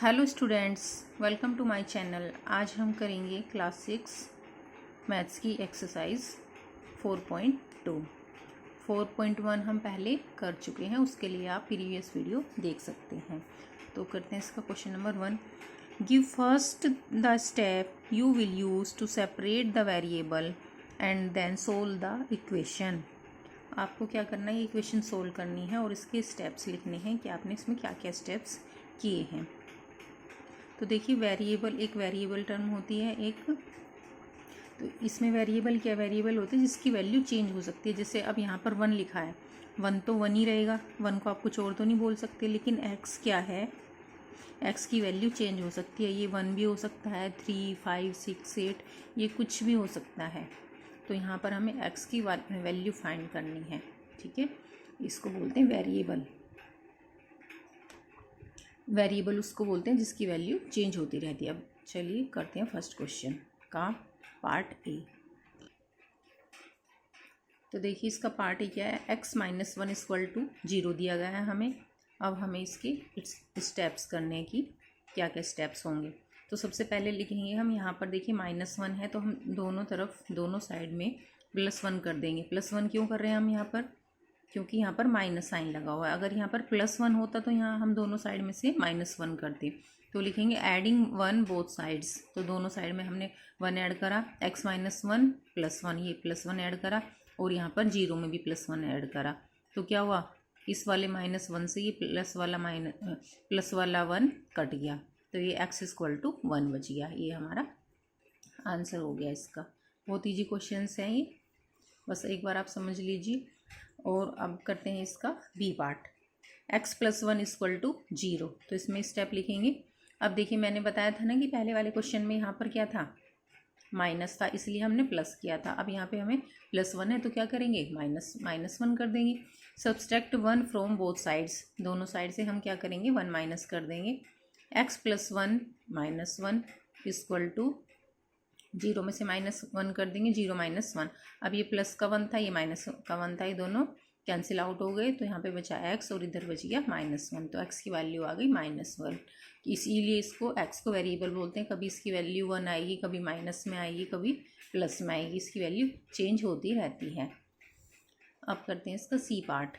Hello students, welcome to my channel. आज हम करेंगे क्लास 6 मैथ्स की एक्सरसाइज 4.2। 4.1 हम पहले कर चुके हैं, उसके लिए आप प्रीवियस वीडियो देख सकते हैं। तो करते हैं इसका question number 1। Give first the step you will use to separate the variable and then solve the equation. आपको क्या करना है, इक्वेशन सोल्व करनी है और इसके स्टेप्स लिखने हैं कि आपने इसमें क्या क्या स्टेप्स किए हैं। तो देखिए, वेरिएबल एक वेरिएबल टर्म होती है एक, तो इसमें वेरिएबल क्या वेरिएबल होती है जिसकी वैल्यू चेंज हो सकती है। जैसे अब यहाँ पर 1 लिखा है, 1 तो 1 ही रहेगा, 1 को आप कुछ और तो नहीं बोल सकते। लेकिन x क्या है, x की वैल्यू चेंज हो सकती है। ये 1 भी हो सकता है, 3, 5, 6, 8, ये कुछ भी हो सकता है। तो यहाँ पर हमें x की वैल्यू फाइंड करनी है, ठीक है। इसको बोलते हैं वेरिएबल। वेरिएबल उसको बोलते हैं जिसकी वैल्यू चेंज होती रहती है। अब चलिए करते हैं फर्स्ट क्वेश्चन का पार्ट ए। तो देखिए, इसका पार्ट ए क्या है, x - 1 = 0 दिया गया है हमें। अब हमें इसके स्टेप्स करने की क्या क्या स्टेप्स होंगे। तो सबसे पहले लिखेंगे हम, यहाँ पर देखिए -1 है तो हम दोनों तरफ दोनों साइड में +1 कर देंगे। +1 क्यों कर रहे हैं हम यहाँ पर, क्योंकि यहाँ पर माइनस साइन लगा हुआ है। अगर यहाँ पर +1 होता तो यहाँ हम दोनों साइड में से -1 करते। तो लिखेंगे एडिंग 1 बोथ साइड्स। तो दोनों साइड में हमने 1 ऐड करा, x - 1 +1, ये +1 ऐड करा और यहाँ पर 0 में भी +1 ऐड करा। तो क्या हुआ, इस वाले -1 से ये प्लस वाला 1 कट गया। तो ये x = 1 बच गया। ये हमारा आंसर हो गया इसका। बहुत ईजी क्वेश्चन है ये, बस एक बार आप समझ लीजिए। और अब करते हैं इसका बी पार्ट, x + 1 = 0। तो इसमें स्टेप लिखेंगे। अब देखिए, मैंने बताया था ना कि पहले वाले क्वेश्चन में यहाँ पर क्या था, माइनस था, इसलिए हमने प्लस किया था। अब यहाँ पे हमें +1 है तो क्या करेंगे, -1 कर देंगे। सब्सट्रैक्ट 1 फ्रॉम बोथ साइड्स, दोनों साइड से हम क्या करेंगे, 1 माइनस कर देंगे। x + 1 - 1 = 0 में से -1 कर देंगे, 0 - 1। अब ये प्लस का 1 था, ये माइनस का 1 था, ये दोनों कैंसिल आउट हो गए। तो यहाँ पे बचा x और इधर बच गया -1। तो x की वैल्यू आ गई -1। इसीलिए इसको x को वेरिएबल बोलते हैं। कभी इसकी वैल्यू 1 आएगी, कभी माइनस में आएगी, कभी प्लस में आएगी। इसकी वैल्यू चेंज होती रहती है। अब करते हैं इसका सी पार्ट,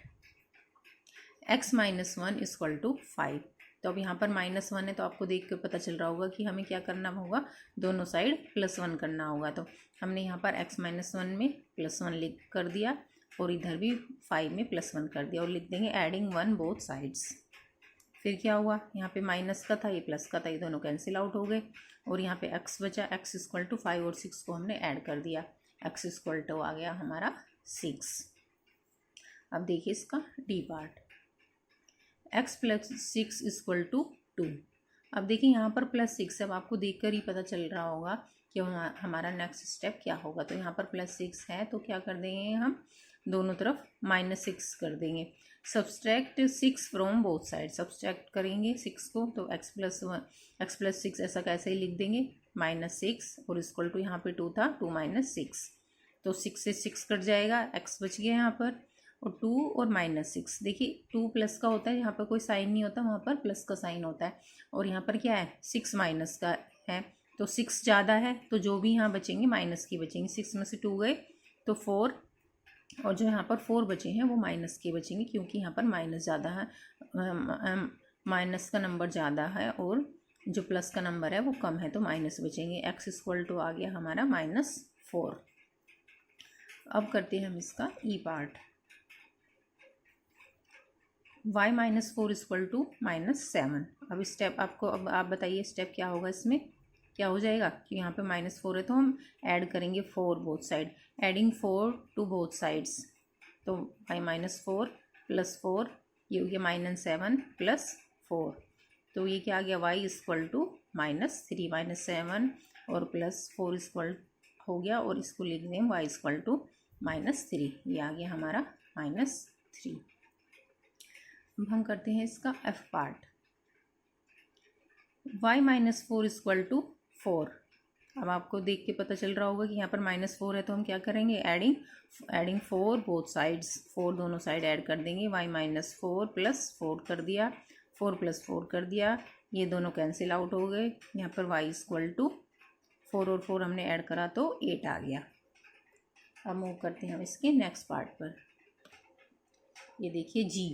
x - 1 = 5। तो अब यहाँ पर -1 है तो आपको देख कर पता चल रहा होगा कि हमें क्या करना होगा, दोनों साइड +1 करना होगा। तो हमने यहाँ पर x - 1 में +1 लिख कर दिया और इधर भी 5 में +1 कर दिया और लिख देंगे एडिंग 1 बोथ साइड्स। फिर क्या हुआ, यहाँ पे माइनस का था, ये प्लस का था, ये दोनों कैंसिल आउट हो गए और यहाँ पे x बचा। x = 5 और 6 को हमने ऐड कर दिया, x = आ गया हमारा 6। अब देखिए इसका डी पार्ट, x + 6 = 2। अब देखिए यहाँ पर +6, अब आपको देखकर ही पता चल रहा होगा कि हमारा नेक्स्ट स्टेप क्या होगा। तो यहाँ पर +6 है तो क्या कर देंगे, हम दोनों तरफ -6 कर देंगे। Subtract 6 from both side, subtract करेंगे 6 को। तो x + 6 ऐसा कैसे ही लिख देंगे, -6 और = यहाँ पे 2 था, 2 - 6। तो 6 से 6 कट जाएगा, x बच गया यहाँ पर, और 2 और -6। देखिए 2 प्लस का होता है, यहाँ पर कोई साइन नहीं होता, वहाँ पर प्लस का साइन होता है। और यहाँ पर क्या है, 6 माइनस का है। तो 6 ज़्यादा है तो जो भी यहाँ बचेंगे माइनस की बचेंगे। 6 में से 2 गए तो 4, और जो यहाँ पर 4 बचे हैं वो माइनस के बचेंगे, क्योंकि यहाँ पर माइनस ज़्यादा है, माइनस का नंबर ज़्यादा है और जो प्लस का नंबर है वो कम है, तो माइनस बचेंगे। x = आ गया हमारा -4। अब करते हैं हम इसका ई पार्ट, y - 4 = -7। अब स्टेप आपको, अब आप बताइए स्टेप क्या होगा, इसमें क्या हो जाएगा कि यहाँ पे -4 है तो हम ऐड करेंगे 4 both side, adding 4 to both sides. तो y - 4 + 4, ये हो गया -7 + 4। तो ये क्या आ गया, y = -3 - 7 और +4 हो गया, और इसको लिख दें y = -3। ये आ गया हमारा -3। अब हम करते हैं इसका एफ पार्ट, y - 4 = 4। अब आपको देख के पता चल रहा होगा कि यहाँ पर -4 है तो हम क्या करेंगे, एडिंग 4 बोथ साइड्स, 4 दोनों साइड ऐड कर देंगे। y - 4 + 4 कर दिया, 4 + 4 कर दिया, ये दोनों कैंसिल आउट हो गए। यहाँ पर y इक्वल टू 4 और 4 हमने ऐड करा तो 8 आ गया। अब मूव करते हैं हम इसके नेक्स्ट पार्ट पर। ये देखिए जी,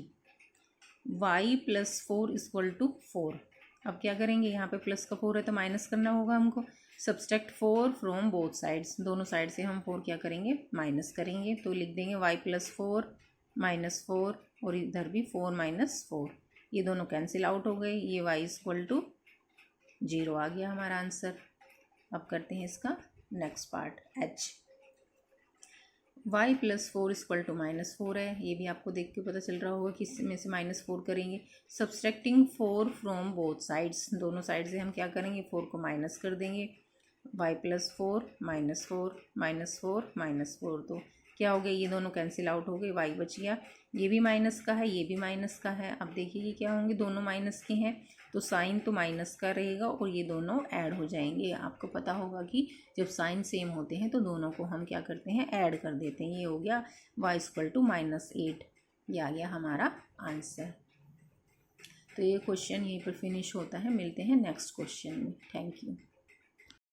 y प्लस 4 इक्वल टू 4। अब क्या करेंगे, यहाँ पे प्लस का 4 है तो माइनस करना होगा हमको। सब्सट्रैक्ट 4 फ्रॉम बोथ साइड्स, दोनों साइड से हम 4 क्या करेंगे, माइनस करेंगे। तो लिख देंगे y प्लस 4 माइनस 4 और इधर भी 4 माइनस 4, ये दोनों कैंसिल आउट हो गए। ये y इक्वल टू 0 आ गया हमारा आंसर। अब करते हैं इसका next part h। y plus 4 equal to minus 4 है, ये भी आपको देख के पता चल रहा होगा कि इसमें से माइनस 4 करेंगे। सब्सट्रैक्टिंग 4 फ्रॉम बोथ साइड्स, दोनों साइड से हम क्या करेंगे, 4 को माइनस कर देंगे। y plus 4 minus 4 minus 4 minus 4, तो क्या हो गया, ये दोनों कैंसिल आउट हो गए, y बच गया। ये भी माइनस का है, ये भी माइनस का है। अब देखिए ये क्या होंगे, दोनों माइनस के हैं तो साइन तो माइनस का रहेगा और ये दोनों ऐड हो जाएंगे। आपको पता होगा कि जब साइन सेम होते हैं तो दोनों को हम क्या करते हैं, ऐड कर देते हैं। ये हो गया y इक्वल टू -8, ये आ गया हमारा आंसर। तो ये क्वेश्चन यहीं पर फिनिश होता है। मिलते हैं नेक्स्ट क्वेश्चन में। Thank you.